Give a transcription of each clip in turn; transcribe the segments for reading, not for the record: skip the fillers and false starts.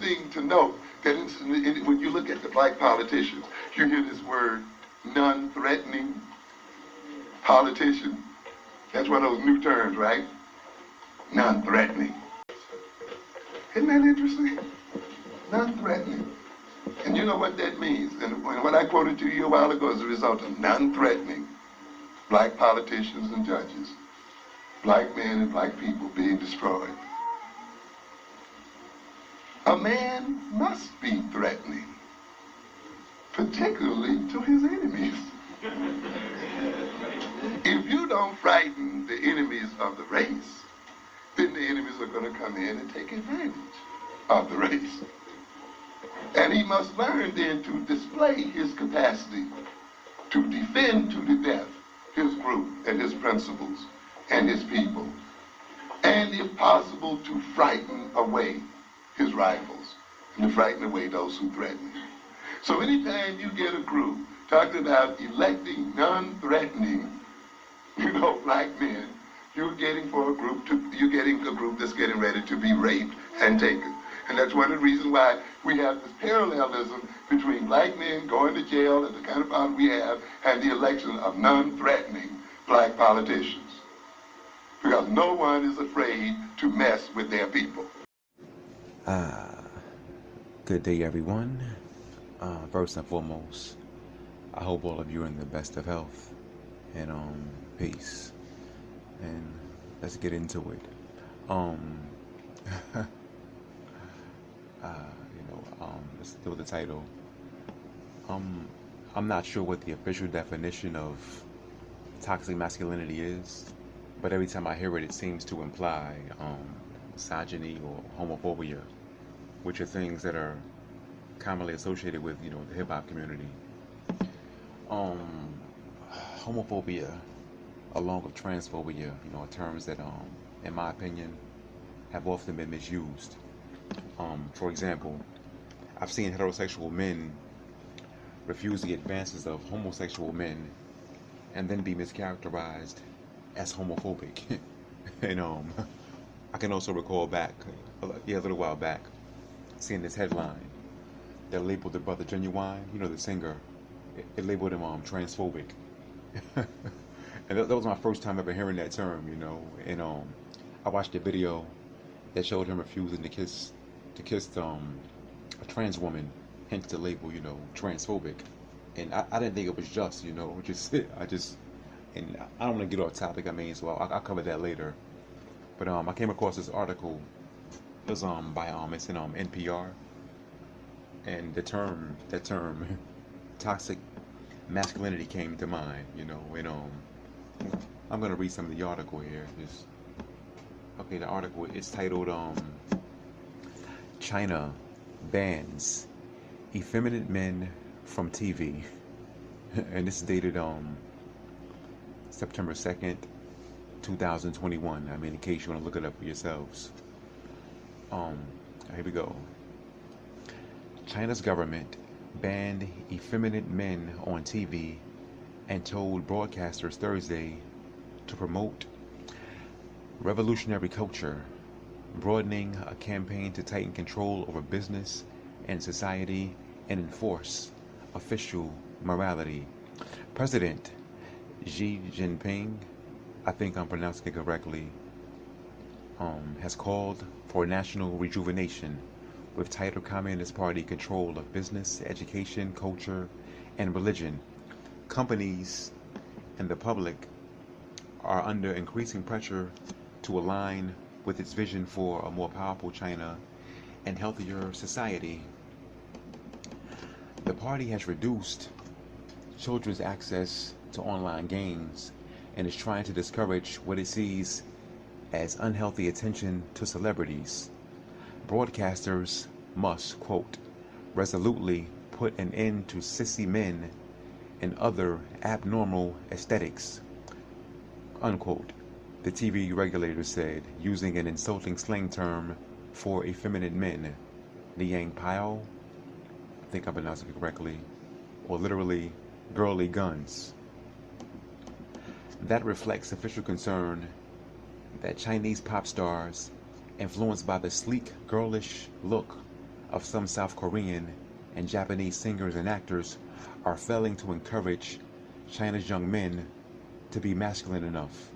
interesting to note that when you look at the black politicians, you hear this word, non-threatening politician. That's one of those new terms, right? Non-threatening. Isn't that interesting? Non-threatening. And you know what that means? And what I quoted to you a while ago is a result of non-threatening black politicians and judges, black men and black people being destroyed. A man must be threatening, particularly to his enemies. If you don't frighten the enemies of the race, then the enemies are going to come in and take advantage of the race. And he must learn then to display his capacity to defend to the death his group and his principles and his people. And if possible, to frighten away his rivals and to frighten away those who threaten him. So anytime you get a group talking about electing non-threatening, black men, you're getting a group that's getting ready to be raped and taken. And that's one of the reasons why we have this parallelism between black men going to jail and the kind of problem we have and the election of non-threatening black politicians. Because no one is afraid to mess with their people. Good day, everyone. First and foremost, I hope all of you are in the best of health and peace. And let's get into it. Let's do the title. I'm not sure what the official definition of toxic masculinity is, but every time I hear it, it seems to imply misogyny or homophobia, which are things that are commonly associated with, the hip-hop community. Homophobia, along with transphobia, are terms that, in my opinion, have often been misused. For example, I've seen heterosexual men refuse the advances of homosexual men and then be mischaracterized as homophobic. And I can also recall back, a little while back, seeing this headline that labeled the brother Genuine, the singer. It labeled him transphobic. And that was my first time ever hearing that term, and I watched a video that showed him refusing to kiss a trans woman, hence the label, transphobic. And I didn't think it was just, and I don't want to get off topic, so I'll cover that later. But I came across this article. It was it's in NPR, and that term toxic masculinity came to mind, and I'm gonna read some of the article here. The article is titled China bans effeminate men from TV, and this is dated September 2nd, 2021. In case you want to look it up for yourselves. Here we go. China's government banned effeminate men on TV and told broadcasters Thursday to promote revolutionary culture, broadening a campaign to tighten control over business and society and enforce official morality. President Xi Jinping, I think I'm pronouncing it correctly, has called for national rejuvenation with tighter Communist Party control of business, education, culture, and religion. Companies and the public are under increasing pressure to align with its vision for a more powerful China and healthier society. The party has reduced children's access to online games and is trying to discourage what it sees as unhealthy attention to celebrities. Broadcasters must, quote, resolutely put an end to sissy men and other abnormal aesthetics, unquote, the TV regulator said, using an insulting slang term for effeminate men, Liang Pao, I think I'm pronouncing it correctly, or literally girly guns. That reflects official concern that Chinese pop stars, influenced by the sleek, girlish look of some South Korean and Japanese singers and actors are failing to encourage China's young men to be masculine enough.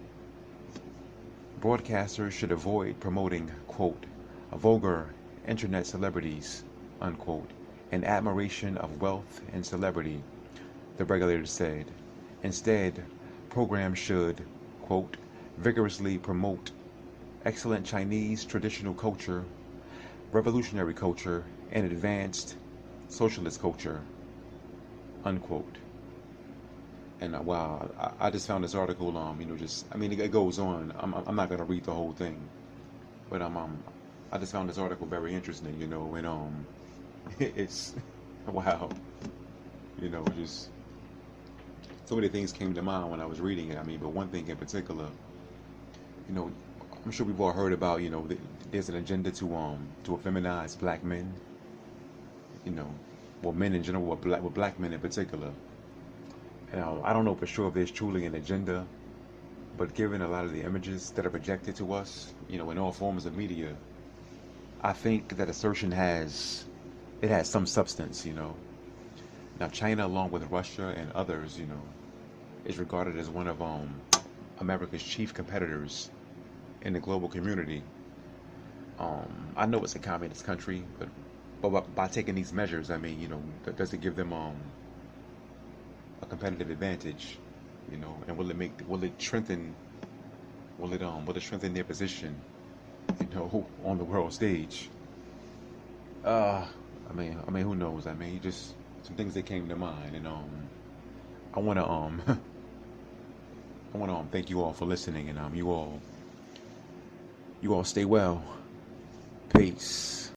Broadcasters should avoid promoting, quote, vulgar internet celebrities, unquote, in admiration of wealth and celebrity, the regulator said. Instead, programs should, quote, vigorously promote excellent Chinese traditional culture, revolutionary culture, and advanced socialist culture, unquote. And wow, I just found this article, it goes on. I'm not gonna read the whole thing, but I just found this article very interesting, and it's wow, just so many things came to mind when I was reading it. But one thing in particular, I'm sure we've all heard about, there's an agenda to feminize black men, well, men in general, with black men in particular. And I don't know for sure if there's truly an agenda, but given a lot of the images that are projected to us, in all forms of media, I think that assertion has some substance. Now China, along with Russia and others, is regarded as one of America's chief competitors in the global community. I know it's a communist country, but by taking these measures, does it give them a competitive advantage? And will it strengthen their position, on the world stage? Who knows? Just some things that came to mind, and I wanna thank you all for listening, and you all stay well. Peace.